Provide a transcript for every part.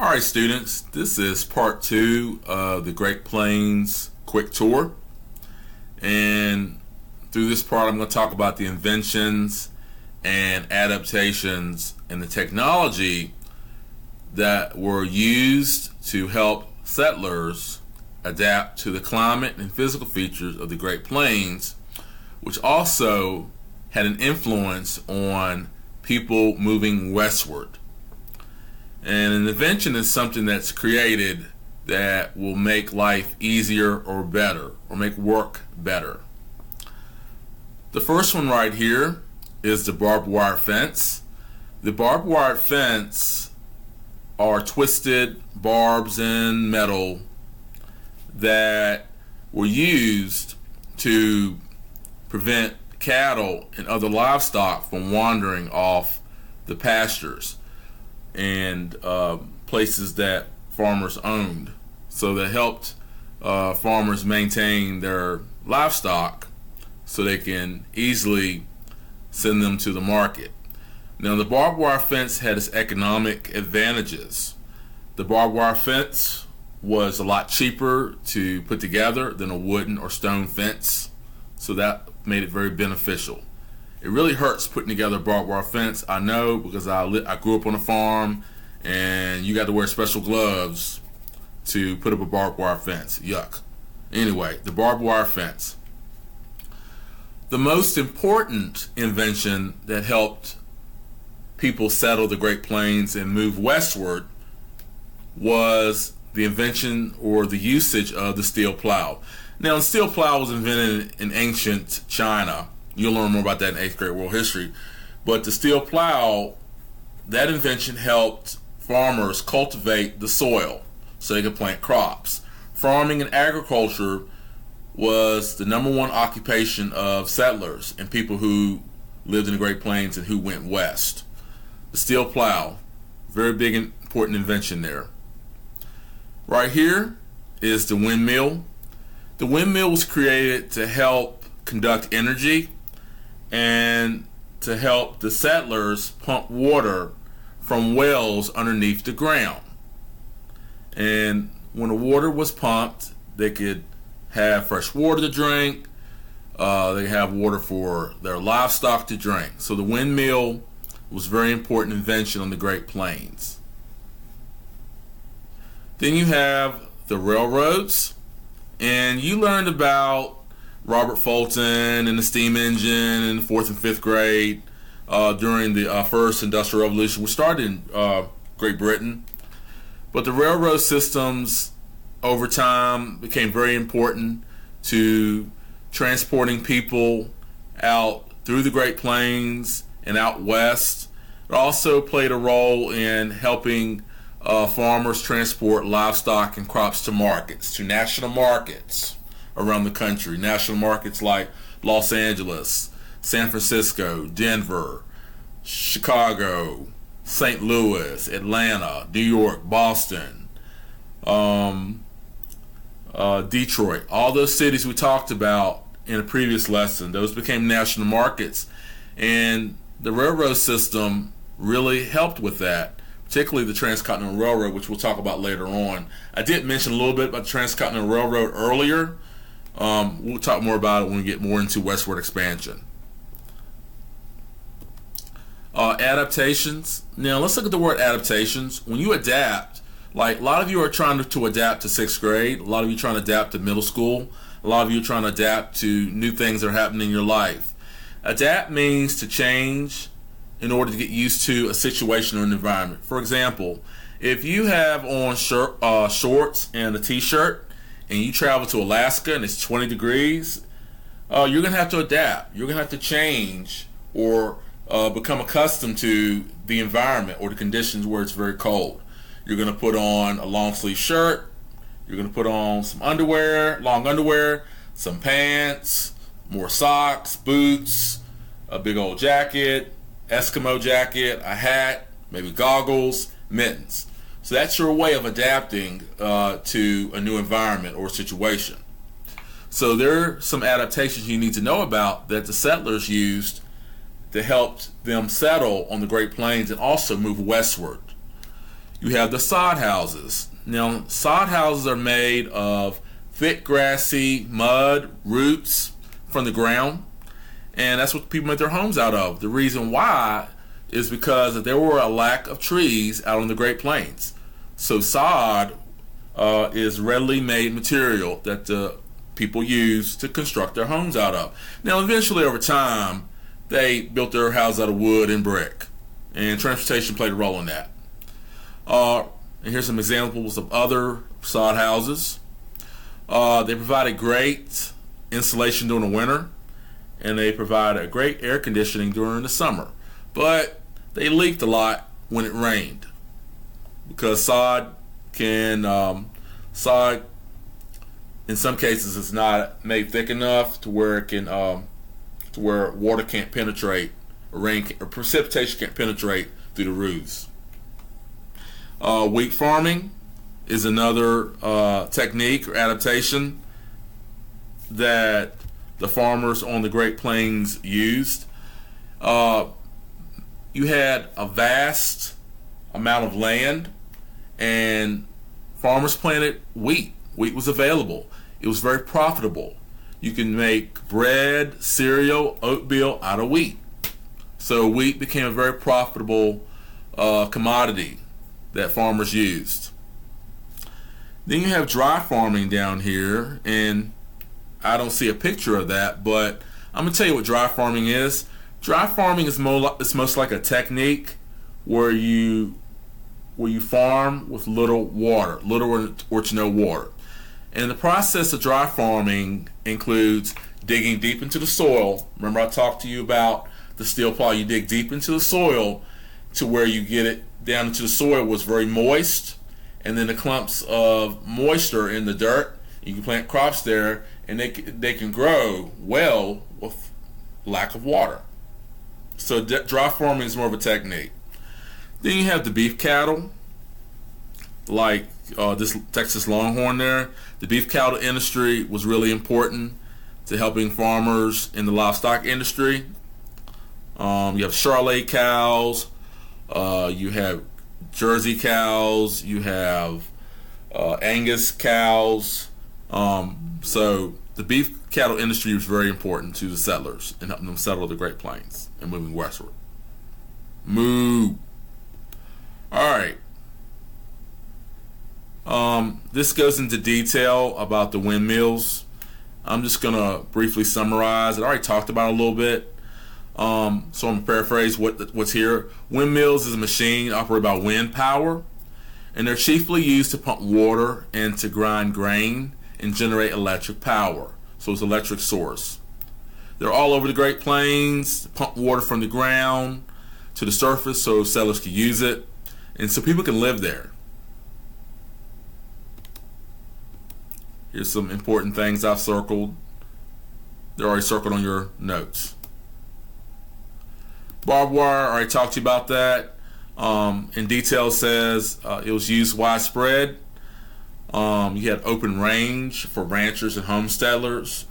All right, students, this is part 2 of the Great Plains Quick Tour. And through this part, I'm going to talk about the inventions and adaptations and the technology that were used to help settlers adapt to the climate and physical features of the Great Plains, which also had an influence on people moving westward. And an invention is something that's created that will make life easier or better, or make work better. The first one right here is the barbed wire fence. The barbed wire fence are twisted barbs and metal that were used to prevent cattle and other livestock from wandering off the pastures and places that farmers owned. So that helped farmers maintain their livestock so they can easily send them to the market. Now, the barbed wire fence had its economic advantages. The barbed wire fence was a lot cheaper to put together than a wooden or stone fence, so that made it very beneficial. It really hurts putting together a barbed wire fence. I know, because I grew up on a farm and you got to wear special gloves to put up a barbed wire fence. Yuck. Anyway, the barbed wire fence. The most important invention that helped people settle the Great Plains and move westward was the invention or the usage of the steel plow. Now, the steel plow was invented in ancient China. You'll learn more about that in 8th grade world history. But the steel plow, that invention helped farmers cultivate the soil so they could plant crops. Farming and agriculture was the #1 occupation of settlers and people who lived in the Great Plains and who went west. The steel plow, very big and important invention there. Right here is the windmill. The windmill was created to help conduct energy and to help the settlers pump water from wells underneath the ground. And when the water was pumped, they could have fresh water to drink. They could have water for their livestock to drink. So the windmill was a very important invention on the Great Plains. Then you have the railroads, and you learned about Robert Fulton and the steam engine in the 4th and 5th grade during the first Industrial Revolution, which started in Great Britain. But the railroad systems over time became very important to transporting people out through the Great Plains and out west. It also played a role in helping farmers transport livestock and crops to markets, to national markets around the country. National markets like Los Angeles, San Francisco, Denver, Chicago, St. Louis, Atlanta, New York, Boston, Detroit. All those cities we talked about in a previous lesson, those became national markets. And the railroad system really helped with that, particularly the Transcontinental Railroad, which we'll talk about later on. I did mention a little bit about the Transcontinental Railroad earlier. We'll talk more about it when we get more into westward expansion. Adaptations. Now, let's look at the word adaptations. When you adapt, like a lot of you are trying to adapt to 6th grade, a lot of you are trying to adapt to middle school, a lot of you are trying to adapt to new things that are happening in your life. Adapt means to change in order to get used to a situation or an environment. For example, if you have on shorts and a t-shirt and you travel to Alaska and it's 20 degrees, you're going to have to adapt. You're going to have to change or become accustomed to the environment or the conditions where it's very cold. You're going to put on a long sleeve shirt. You're going to put on some underwear, long underwear, some pants, more socks, boots, a big old jacket, Eskimo jacket, a hat, maybe goggles, mittens. So that's your way of adapting to a new environment or situation. So there are some adaptations you need to know about that the settlers used to help them settle on the Great Plains and also move westward. You have the sod houses. Now, sod houses are made of thick, grassy mud roots from the ground, and that's what people make their homes out of. The reason why is because there were a lack of trees out on the Great Plains. So sod is readily made material that the people use to construct their homes out of. Now, eventually, over time, they built their house out of wood and brick, and transportation played a role in that. And here's some examples of other sod houses. They provided great insulation during the winter, and they provided great air conditioning during the summer. But they leaked a lot when it rained, because sod in some cases is not made thick enough to where it can to where water can't penetrate, or precipitation can't penetrate through the roofs. Wheat farming is another technique or adaptation that the farmers on the Great Plains used. You had a vast amount of land, and farmers planted wheat. Wheat was available. It was very profitable. You can make bread, cereal, oatmeal out of wheat. So wheat became a very profitable commodity that farmers used. Then you have dry farming down here, and I don't see a picture of that, but I'm going to tell you what dry farming is. Dry farming is most like a technique where you farm with little water, little or to no water. And the process of dry farming includes digging deep into the soil. Remember, I talked to you about the steel plow. You dig deep into the soil to where you get it down into the soil was very moist, and then the clumps of moisture in the dirt, you can plant crops there, and they can grow well with lack of water. So dry farming is more of a technique. Then you have the beef cattle, like this Texas Longhorn there. The beef cattle industry was really important to helping farmers in the livestock industry. You have Charolais cows, you have Jersey cows, you have Angus cows. So the beef cattle industry was very important to the settlers in helping them settle the Great Plains and moving westward. Moo. All right. This goes into detail about the windmills. I'm just going to briefly summarize. I already talked about it a little bit. So I'm going to paraphrase what's here. Windmills is a machine operated by wind power, and they're chiefly used to pump water and to grind grain and generate electric power. So it's an electric source. They're all over the Great Plains, pump water from the ground to the surface so settlers can use it, and so people can live there. Here's some important things I've circled. They're already circled on your notes. Barbed wire, I already talked to you about that. In detail, says it was used widespread. You had open range for ranchers and homesteaders.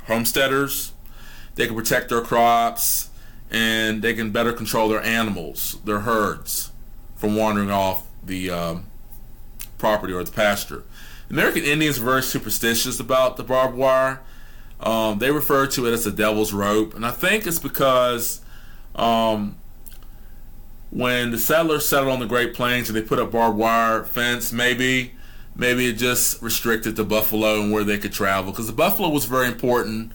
They can protect their crops, and they can better control their animals, their herds, from wandering off the property or the pasture. American Indians are very superstitious about the barbed wire. They refer to it as the devil's rope, and I think it's because when the settlers settled on the Great Plains and they put up barbed wire fence, maybe it just restricted the buffalo and where they could travel, because the buffalo was very important.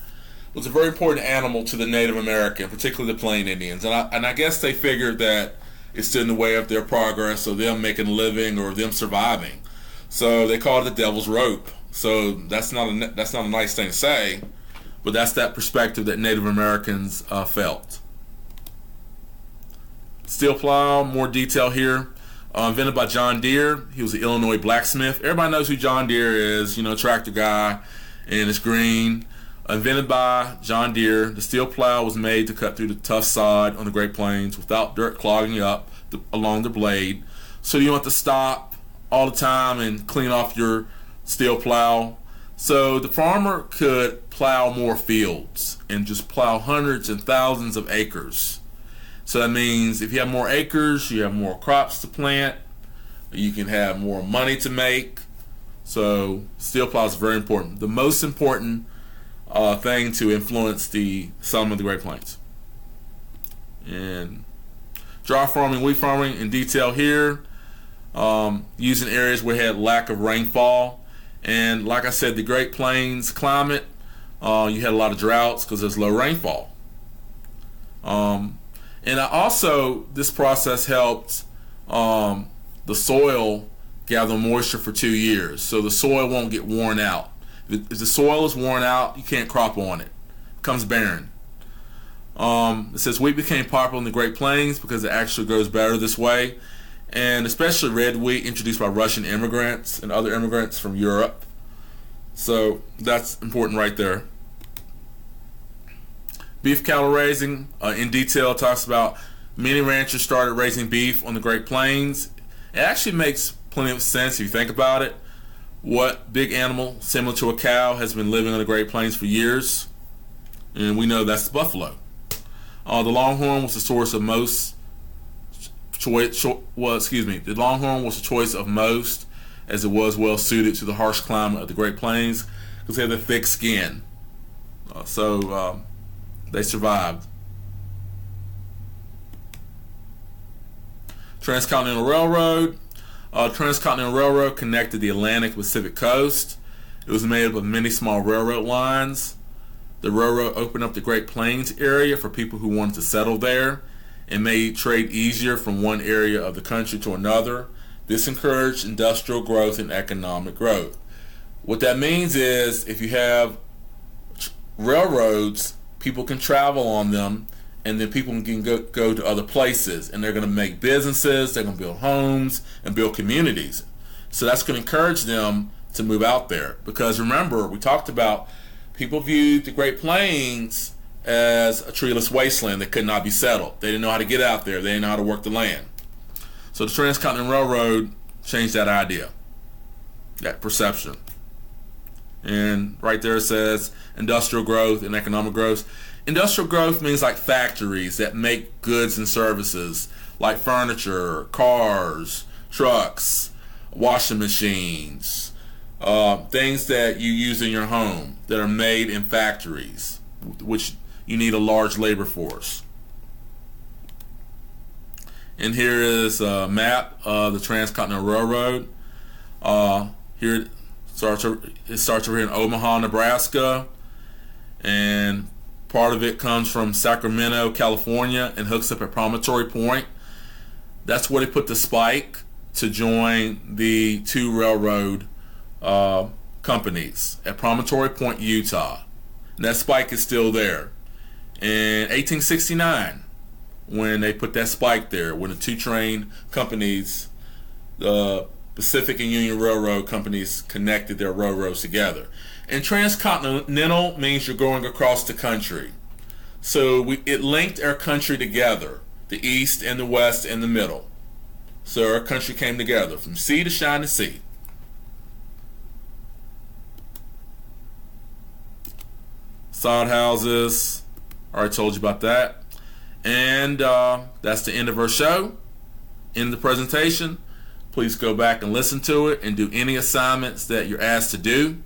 It was a very important animal to the Native American, particularly the Plain Indians, and I guess they figured that it stood in the way of their progress, or them making a living, or them surviving. So they called it the devil's rope. So that's not a nice thing to say, but that's that perspective that Native Americans felt. Steel plow, more detail here. Invented by John Deere. He was an Illinois blacksmith. Everybody knows who John Deere is, tractor guy, and it's green. Invented by John Deere, the steel plow was made to cut through the tough sod on the Great Plains without dirt clogging up along the blade. So you don't have to stop all the time and clean off your steel plow. So the farmer could plow more fields and just plow hundreds and thousands of acres. So that means if you have more acres, you have more crops to plant, You can have more money to make. So steel plow is very important. The most important thing to influence the settlement of the Great Plains. And dry farming, wheat farming in detail here. Using areas where we had lack of rainfall. And like I said, the Great Plains climate, you had a lot of droughts because there's low rainfall. And this process helped the soil gather moisture for 2 years, so the soil won't get worn out. If the soil is worn out, you can't crop on it. It becomes barren. It says wheat became popular in the Great Plains because it actually grows better this way, and especially red wheat introduced by Russian immigrants and other immigrants from Europe. So that's important right there. Beef cattle raising in detail talks about many ranchers started raising beef on the Great Plains. It actually makes plenty of sense if you think about it. What big animal similar to a cow has been living on the Great Plains for years? And we know that's the buffalo. The longhorn was the source of most the longhorn was the choice of most, as it was well suited to the harsh climate of the Great Plains because they had a thick skin. They survived. Transcontinental Railroad. Transcontinental Railroad connected the Atlantic Pacific coast. It was made up of many small railroad lines. The railroad opened up the Great Plains area for people who wanted to settle there and made trade easier from one area of the country to another. This encouraged industrial growth and economic growth. What that means is if you have railroads, people can travel on them, and then people can go to other places, and they're going to make businesses, they're going to build homes and build communities. So that's going to encourage them to move out there, because remember, we talked about people viewed the Great Plains as a treeless wasteland that could not be settled. They didn't know how to get out there. They didn't know how to work the land. So the Transcontinental Railroad changed that idea, that perception. And right there it says industrial growth and economic growth. Industrial growth means like factories that make goods and services like furniture, cars, trucks, washing machines, things that you use in your home that are made in factories, which you need a large labor force. And here is a map of the Transcontinental Railroad. Here it starts over here in Omaha, Nebraska, and part of it comes from Sacramento, California, and hooks up at Promontory Point. That's where they put the spike to join the two railroad companies at Promontory Point, Utah. And that spike is still there. In 1869, when they put that spike there, when the two train companies, the Pacific and Union Railroad companies, connected their railroads together. And transcontinental means you're going across the country. So it linked our country together, the east and the west and the middle. So our country came together from sea to shining sea. Sod houses, I already told you about that. And that's the end of our show. End of the presentation. Please go back and listen to it and do any assignments that you're asked to do.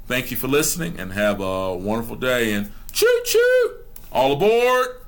Thank you for listening and have a wonderful day. And choo choo! All aboard!